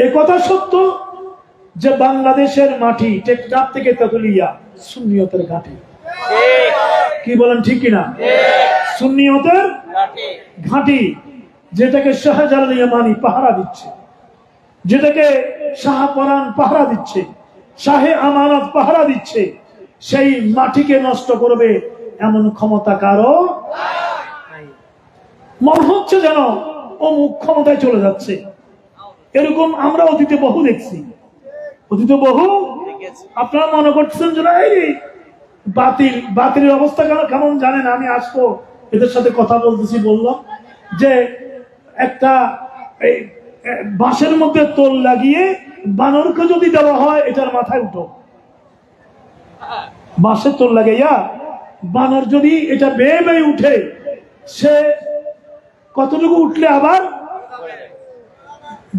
এই কথা সত্য যে বাংলাদেশের মাটি টেকনাফ থেকে তেতুলিয়া সুন্নিয়তের ঘাঁটি। কি বলেন ঠিক কিনা? সুন্নিয়তের ঘাঁটি, যেটাকে শাহজালাল ইয়ামানি পাহারা দিচ্ছে, যেটাকে শাহপরান পাহারা দিচ্ছে, শাহে আমানত পাহারা দিচ্ছে, সেই মাটিকে নষ্ট করবে এমন ক্ষমতা কারো মনে হচ্ছে যেন অমুক ক্ষমতায় চলে যাচ্ছে। এরকম আমরা অতীতে বহু দেখছি, অতীতে বহু। আপনারা মনে করছেন যে বাতিলের অবস্থা কেমন জানেন? আমি আসবো, এদের সাথে কথা বলতেছি, বললাম যে একটা বাঁশের মধ্যে তোল লাগিয়ে বানরকে যদি দেওয়া হয় এটার মাথায় উঠো, বাঁশের তোল লাগাইয়া বানর যদি এটা বেয়ে বেয়ে উঠে, সে কতটুকু উঠলে আবার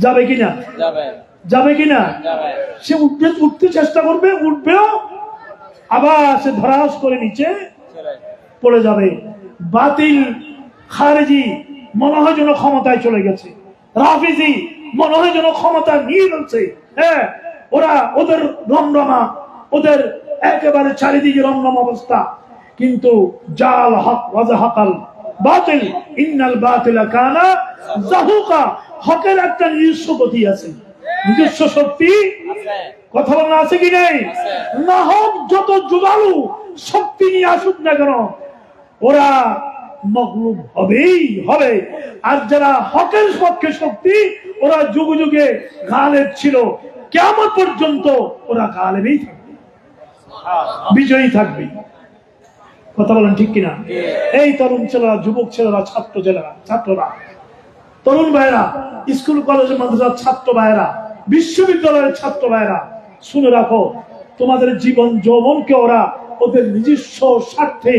যাবে কিনা? যাবে কিনা? সে উঠতে চেষ্টা করবে, উঠবেও, আবার সে ধরাস করে নিচে পড়ে যাবে। বাতিল খারেজি মনে হয় যেন ক্ষমতায় চলে গেছে, রাফিজি মনে হয় যেন ক্ষমতা নিয়ে ফেলছে। হ্যাঁ, ওরা ওদের রমরমা, ওদের একেবারে চারিদিকে রমরম অবস্থা। কিন্তু জাল হক ওয়াজাহাকাল বাতিল ইন্নাল বাতিলা কানা যাহুকা। হকের একটা নিজস্ব গতি আছে, নিজস্ব শক্তি কথা বলা আছে কি নাই? না হোক যত জোরালো শক্তি নিয়ে আসুক না কেন, ওরা মগলুব হবেই হবে। আর যারা হকের পক্ষে শক্তি, ওরা যুগে যুগে গালেব ছিল, কিয়ামত পর্যন্ত ওরা গালেবেই থাকবে, বিজয়ী থাকবে। কথা বলেন ঠিক কিনা? এই তরুণ ছেলেরা, যুবক ছেলেরা, ছাত্ররা, তরুণ ভাইরা, স্কুল কলেজ মাদ্রাসার ছাত্র ভাইরা, বিশ্ববিদ্যালয়ের ছাত্র ভাইরা, শুনে রাখো, তোমাদের জীবন যৌবনকে ওরা ওদের নিজস্ব স্বার্থে,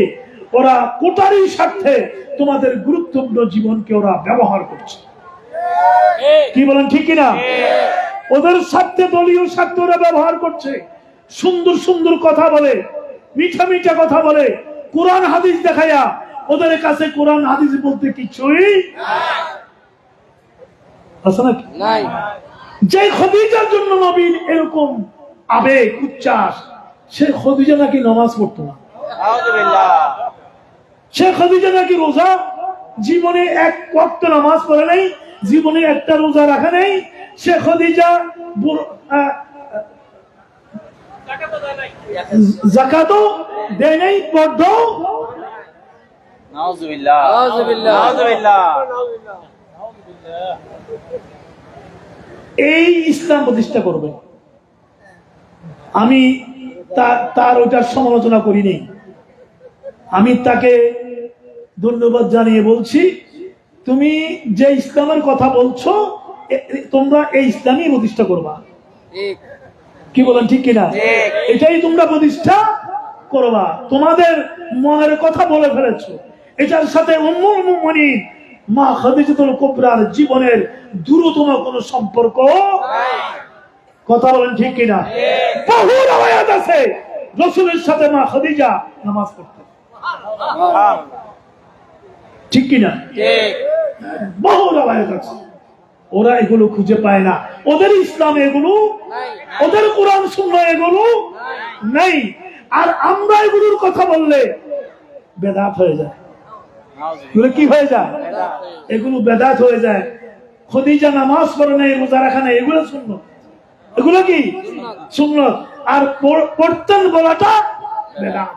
ওরা কোটারি স্বার্থে তোমাদের গুরুত্বপূর্ণ জীবনকে ওরা ব্যবহার করছে। কি বলেন ঠিক কিনা? ওদের স্বার্থে, দলীয় স্বার্থে ওরা ব্যবহার করছে। সুন্দর সুন্দর কথা বলে, মিঠা মিঠা কথা বলে, কোরআন হাদিস দেখাইয়া। ওদের কাছে কোরআন হাদিস বলতে কিছুই আছে নাকি? যে খদিজার জন্য নবীর এরকম আবেগ উচ্ছ্বাস, সে খদিজা নাকি নামাজ পড়তো না, সে খদিজা নাকি রোজা জীবনে এক ওয়াক্ত নামাজ পড়ে নাই, জীবনে একটা রোজা রাখে নাই। সে খদিজা যাকাতও দেয় নাই, পর্দাও। নাউযুবিল্লাহ, নাউযুবিল্লাহ। এই ইসলাম প্রতিষ্ঠা করবে। আমি তার ওইটার সমালোচনা করিনি, আমি তাকে ধন্যবাদ জানিয়ে বলছি, তুমি যে ইসলামের কথা বলছো, তোমরা এই ইসলামই প্রতিষ্ঠা করবা। কি বলেন ঠিক কিনা? এটাই তোমরা প্রতিষ্ঠা করবা। তোমাদের মনের কথা বলে ফেলেছো, এটার সাথে উম্মুল মুমিনিন মা খাদিজাতুল কুবরার জীবনের দূরতম কোন সম্পর্ক। কথা বলেন ঠিক কিনা? বহু রওয়ায়াত আছে রাসূলের সাথে মা খাদিজা নামাজ পড়তেন, ঠিক কিনা? বহু রওয়ায়াত আছে। ওরা এগুলো খুঁজে পায় না, ওদের ইসলাম এগুলো, ওদের কোরআন সুন্নাহ এগুলো নাই। আর আমরা এগুলোর কথা বললে বেদাত হয়ে যায়। কি হয়ে যায়? এগুলো বেদাত হয়ে যায়। খদিজা নামাজ পড়ে নাই, রোজা রাখা নাই, এগুলো সুন্নাত। এগুলো কি সুন্নাত? আর পড়তেন বলাটা বেদাত।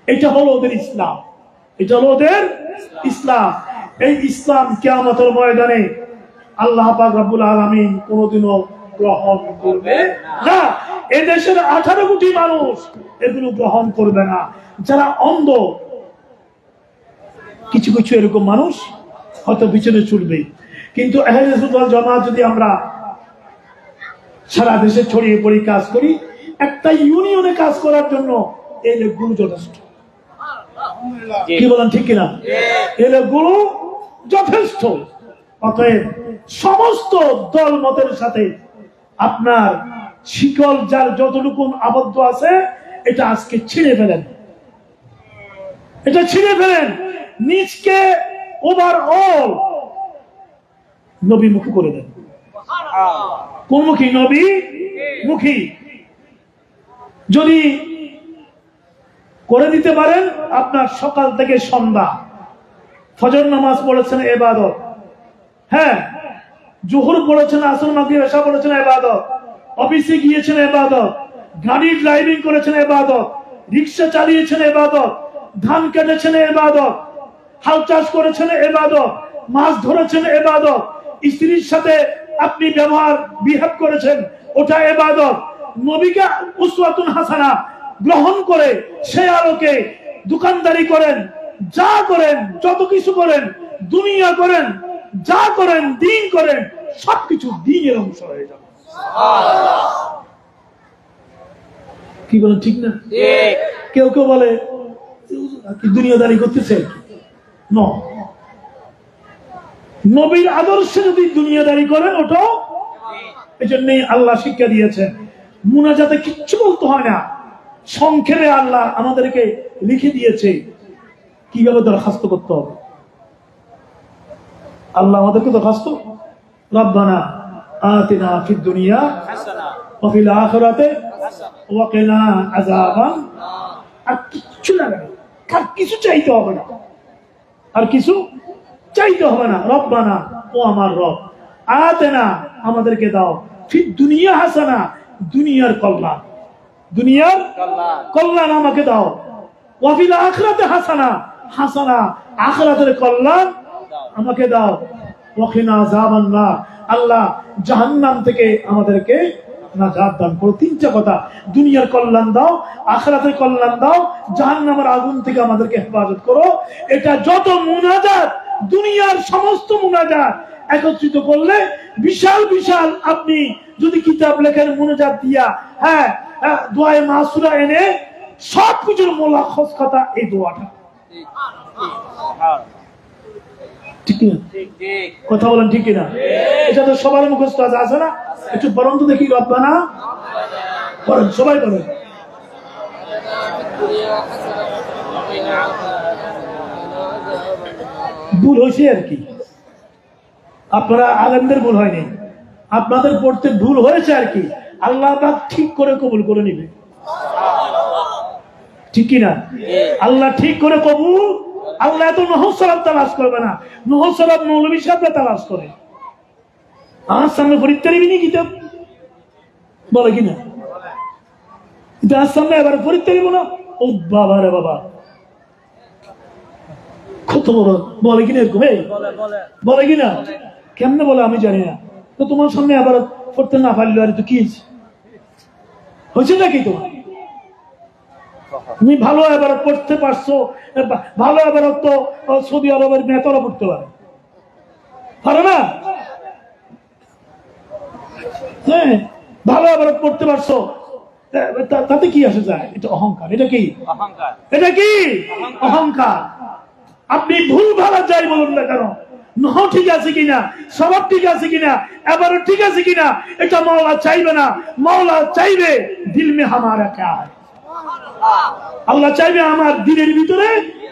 এটা হলো ওদের ইসলাম, এটা হলো ওদের ইসলাম। এই ইসলাম কিয়ামতের ময়দানে আল্লাহ পাক রব্বুল আলামিন কোনদিনও গ্রহণ করবে না। এদেশের 18 কোটি মানুষ এগুলো গ্রহণ করবে না। যারা অন্ধ, কিছু কিছু এরকম মানুষ হয়তো পিছনে ছুটবে, কিন্তু আহলে সুন্নাত ওয়াল জামাত যদি আমরা সারা দেশে ছড়িয়ে পড়ি কাজ করি, একটা ইউনিয়নে কাজ করার জন্য এই লোকগুলো যথেষ্ট। কি বলেন ঠিক কিনা? এই লোকগুলো যথেষ্ট। অতএব সমস্ত দল মতের সাথে আপনার শিকল যার যতটুকু আবদ্ধ আছে, এটা আজকে ছিঁড়ে ফেলেন, এটা ছিঁড়ে ফেলেন। নিজকে ওভারঅল নবীমুখী করে দেন। কোন মুখী? নবী মুখী। যদি করে দিতে পারেন আপনার সকাল থেকে সন্ধ্যা, ফজর নামাজ পড়েছেন ইবাদত, হ্যাঁ, জোহর পড়েছেন, আসর, মাগরিব, এশা পড়েছেন ইবাদত, অফিসে গিয়েছেন ইবাদত, গাড়ি ড্রাইভিং করেছেন ইবাদত, রিকশা চালিয়েছেন ইবাদত, ধান কেটেছেন ইবাদত, হাল চাষ করেছেন ইবাদত, মাছ ধরেছেন ইবাদত, স্ত্রীর সাথে আপনি বিহেভ করেছেন, ওটা ইবাদত। নবীকে উসওয়াতুন হাসানা গ্রহণ করে সে আলোকে দোকানদারি করেন, যা করেন, যত কিছু করেন, দুনিয়া করেন, যা করেন, দিন করেন, সবকিছু দিনের অংশ হয়ে যাবে। কি বলেন, ঠিক না? কেউ কেউ বলে দুনিয়াদারি করতেছে, নবীর আদর্শে যদি দুনিয়াদারি করেন ওটাও। এই জন্যই আল্লাহ শিক্ষা দিয়েছেন মুনাজাতে কিচ্ছু বলতে হয় না, সংক্ষেপে আল্লাহ আমাদেরকে লিখে দিয়েছে কিভাবে দরখাস্ত করতে হবে। আল্লাহ আমাদেরকে দরখাস্ত, রব্বানা আতিনা ফিদ দুনিয়া ওয়া ফিল আখিরাতি ওয়া কিনা আযাবান। আর কিচ্ছু লাগে না, আর কিছু চাইতে হবে না, আর কিছু চাইতে হবে না। রব্বানা, ও আমার রব, আতিনা আমাদেরকে দাও, ফিদ দুনিয়া হাসানা, দুনিয়ার কল্যাণ, দুনিয়ার কল্যাণ আমাকে দাও, ওয়া ফিল আখিরাতি হাসানা, হাসানা আখিরাতের কল্যাণ আমাকে দাও, ওয়া কিনা আযাবান নার, আল্লাহ জাহান্নাম থেকে আমাদেরকে নাজাত দান করো। তিনটা কথা, দুনিয়ার কল্যাণ দাও, আখিরাতের কল্যাণ দাও, জাহান্নামের আগুন থেকে আমাদেরকে হেফাজত করো। এটা যত মুনাজাত, দুনিয়ার সমস্ত মুনাজাত একত্রিত করলে বিশাল বিশাল, আপনি যদি কিতাব লেখেন মুনাজাত দিয়া, হ্যাঁ, দোয়ায়ে মাসুরা এনে সবকিছুর মোলাখস কথা এই দোয়াটা। ঠিক না? কথা বলেন ঠিক কিনা? এটা তো সবার মুখস্থ আছে না? একটু বরং তো দেখি, রব্বানা করেন, সবাই করেন। ভুল হয়েছে আর কি, আপনারা আলেমদের ভুল হয়নি, আপনাদের পড়তে ভুল হয়েছে আর কি, আল্লাহ পাক ঠিক করে কবুল করে নিবে। ঠিক কিনা? আল্লাহ ঠিক করে কবুল। আল্লাহ এত নহজ সওয়াব তালাশ করবে না, নহজ সওয়াব মৌলভী সাহেবরা তালাশ করে। আমার সামনে পরীক্ষা নিবি নি কিতাব বলে কিনা, যার সামনে এবার পরীক্ষা নিব না, ও বাবা রে বাবা, কত বড় বলে কিনা, এরকম বলে কিনা, কেমনে বলে আমি জানি না। তো তোমার সামনে আবার পড়তে না পারলো, আর তো কি হয়েছে নাকি তোমার? তুমি ভালো এবার পড়তে পারছো, ভালো এবার তো সৌদি আরবের মেয়েতরা পড়তে পারে না? হ্যাঁ, ভালো এবার পড়তে পারছো, তাতে কি আসে যায়? এটা অহংকার। এটা কি অহংকার? এটা কি অহংকার? আপনি ভুল ভালো যাই বলুন না কেন, নহ ঠিক আছে কিনা, স্বভাব ঠিক আছে কিনা, এবারও ঠিক আছে কিনা, এটা মাওলা চাইবে না। মাওলা চাইবে দিল মে হামারা ক্যা है, আল্লাহ চাইবে আমার দিলের ভিতরে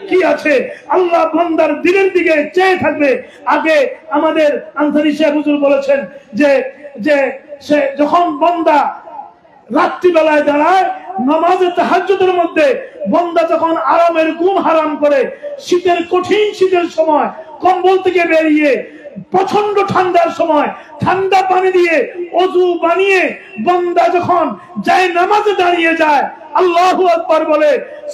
কি আছে। আল্লাহ বান্দার দিলের দিকে চেয়ে থাকবে। আগে আমাদের আনসারী সাহেব হুজুর বলেছেন যে যে সে যখন বান্দা রাত্রিবেলায় দাঁড়ায় নামাজে তাহাজ্জুদের মধ্যে, বান্দা যখন আরামের ঘুম হারাম করে, শীতের কঠিন শীতের সময় কম্বল থেকে বেরিয়ে প্রচন্ড ঠান্ডার সময় ঠান্ডা পানি দিয়ে ওযু বানিয়ে বান্দা যখন যায় নামাজে দাঁড়িয়ে যায়, আল্লাহু আকবার বলে,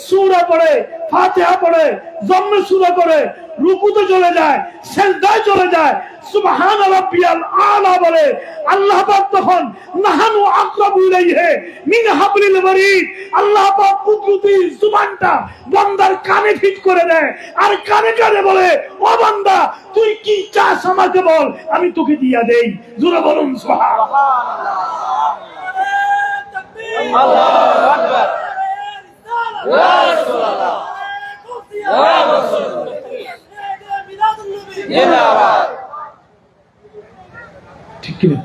সূরা পড়ে, ফাতিহা পড়ে, জম্মে সূরা করে, রুকুতে চলে যায়, সিজদায় চলে যায়, সুবহান রাব্বিয়াল আলা বলে, আল্লাহ পাক তখন নাহানু আকরাবু ইলাইহি মিন হাবলিল ওয়ারিদ, আল্লাহ পাক কুদরতি জুবানটা বান্দার কানে ফিট করে দেয়, আর কানে কানে বলে, ও বান্দা তুই কি চাস আমাকে বল, আমি তোকে দিয়া দেই। জোরে বলুন সুবহানাল্লাহ। আল্লাহু আকবার। ইয়া রাসূলুল্লাহ, ইয়া রাসূলুল্লাহ, জিন্দাবাদ। ঠিক কিনা?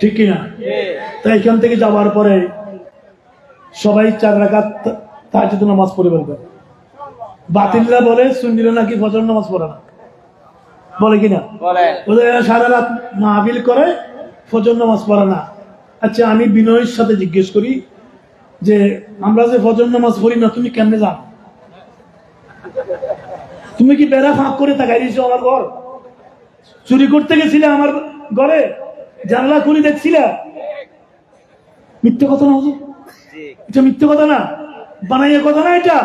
ঠিক কিনা? তাই এখান থেকে যাওয়ার পরে সবাই 4 রাকাত তাহাজ্জুদ নামাজ পড়ে বের করে। বাতিলরা বলে সুন্নিরা নাকি ফজর নামাজ পড়ে না, বলে কিনা? সারা রাত মাহফিল করে, ফজর নামাজ পড়ে না। আচ্ছা, আমি বিনয়ের সাথে জিজ্ঞেস করি যে আমরা যে ফজর নামাজ পড়ি না, তুমি কেমনে জানো? তুমি কি বেড়া ফাঁক করে তাকাই দিয়েছো আমার ঘর? চুরি করতে গেছিলে আমার ঘরে, জানলা খুলে দেখছিলে? মিথ্যে কথা না হুজুর? এটা মিথ্যে কথা না, বানাইয়া কথা না এটা।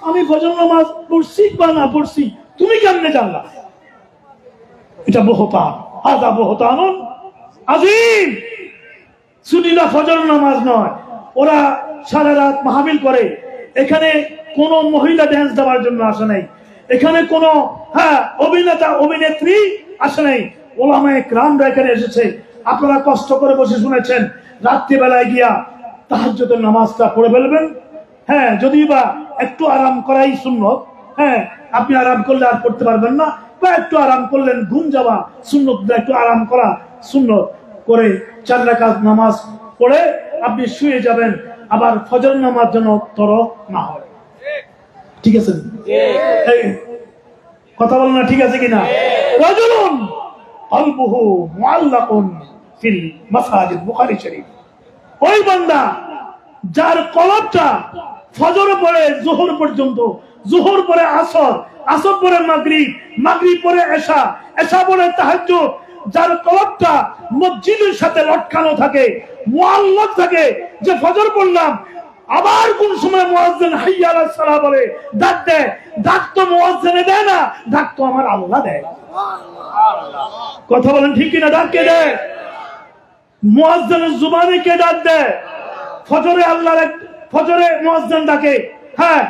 আমি ফজর নামাজ পড়ছি বা না পড়ছি, তুমি কেমনে জানলা? এটা বহতান, আদা বহতান আজিম। সুন্নিরা ফজর নামাজ নয়, ওরা সারা রাত মাহফিল করে। এখানে কোন মহিলা ড্যান্স দেওয়ার জন্য আসে নাই, এখানে কোন অভিনেতা অভিনেত্রী আসে নাই, ওলামায়ে কেরামরা এখানে এসেছে। আপনারা কষ্ট করে বসে শুনেছেন, রাত্রিবেলায় গিয়া তাহাজ্জুদের নামাজটা পড়ে ফেলবেন। হ্যাঁ, যদি বা একটু আরাম করাই সুন্নত। হ্যাঁ, আপনি আরাম করলে আর করতে পারবেন না, বা একটু আরাম করলেন, ঘুম যাওয়া সুন্নত, একটু আরাম করা সুন্নত করে 4 রাকাত নামাজ পড়ে আপনি শুয়ে যাবেন। আবার ফজর নামাজ যেন তর না হয়। ঠিক আছে? কথা বলেন না, ঠিক আছে কিনা? রাজুলুন কলবুহু মুআল্লাকুন ফিল মাসাজিদ, বুখারী শরীফ। ওই বান্দা যার কলবটা ফজর পরে যোহর পর্যন্ত, যোহর পরে আসর, আসর পরে মাগরিব, মাগরিব পরে এশা, এশা পরে তাহাজ্জুদ, যার কলবটা মসজিদের সাথে লটকানো থাকে, মুআল্লাক থাকে, যে ফজর পড়লাম, আবার কোন সময় মুয়াজ্জিন হাইয়া আলাস সালাহ বলে, ডাক দেয়। ডাক তো মুয়াজ্জিনে দেয় না, ডাক তো আমার আল্লাহ দেয়। কথা বলেন ঠিক কিনা? ডাক কে দেয়? মুয়াজ্জিনের জুবানে কে ডাক দেয়? ফজরে আল্লাহর, ফজরে মুয়াজ্জিন ডাকে। হ্যাঁ,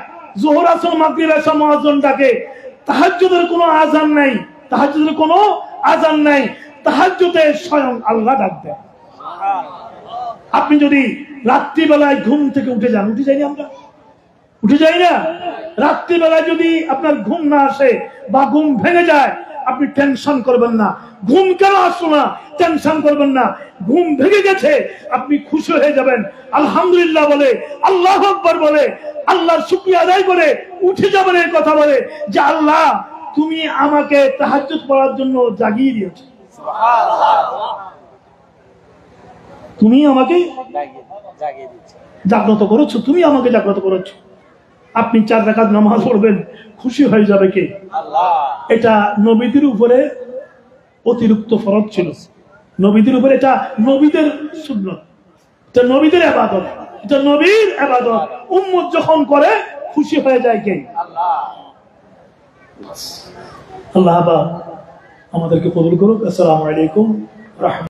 যোহর আসর মাগরিব এশা মুয়াজ্জিন ডাকে। তাহাজ্জুদের কোনো আযান নাই, তাহাজ্জুদের কোনো আযান নাই, তাহাজ্জুদে স্বয়ং আল্লাহ ডাক দেয়। আপনি যদি রাত্রিবেলায় ঘুম থেকে উঠে যান, উঠে যাই না আমরা? উঠে যাই না? রাত্রিবেলায় যদি আপনার ঘুম না আসে বা ঘুম ভেঙে যায়, আপনি টেনশন করবেন না। ঘুম কেন আসলো না, টেনশন করবেন না। ঘুম ভেঙে গেছে, আপনি খুশি হয়ে যাবেন, আলহামদুলিল্লাহ বলে, আল্লাহু আকবার বলে, আল্লাহর শুকরিয়া আদায় করে উঠে যাবেন। এই কথা বলে যে আল্লাহ, তুমি আমাকে তাহাজ্জুদ পড়ার জন্য জাগিয়ে দিয়েছো, তুমি আমাকে জাগ্রত করেছো, তুমি আমাকে জাগ্রত করেছো। আপনি 4 রাকাত নামাজ পড়বেন, খুশি হয়ে যাবে কে? আল্লাহ। এটা নবীদের উপরে অতিরিক্ত ফরজ ছিল, নবীদের উপরে। এটা নবীদের সুন্নাত, এটা নবীদের ইবাদত, এটা নবীর ইবাদত। উম্মত যখন করে খুশি হয়ে যায় কে? আল্লাহ। আল্লাহ আমাদেরকে কবুল করুক। আসসালামু আলাইকুম।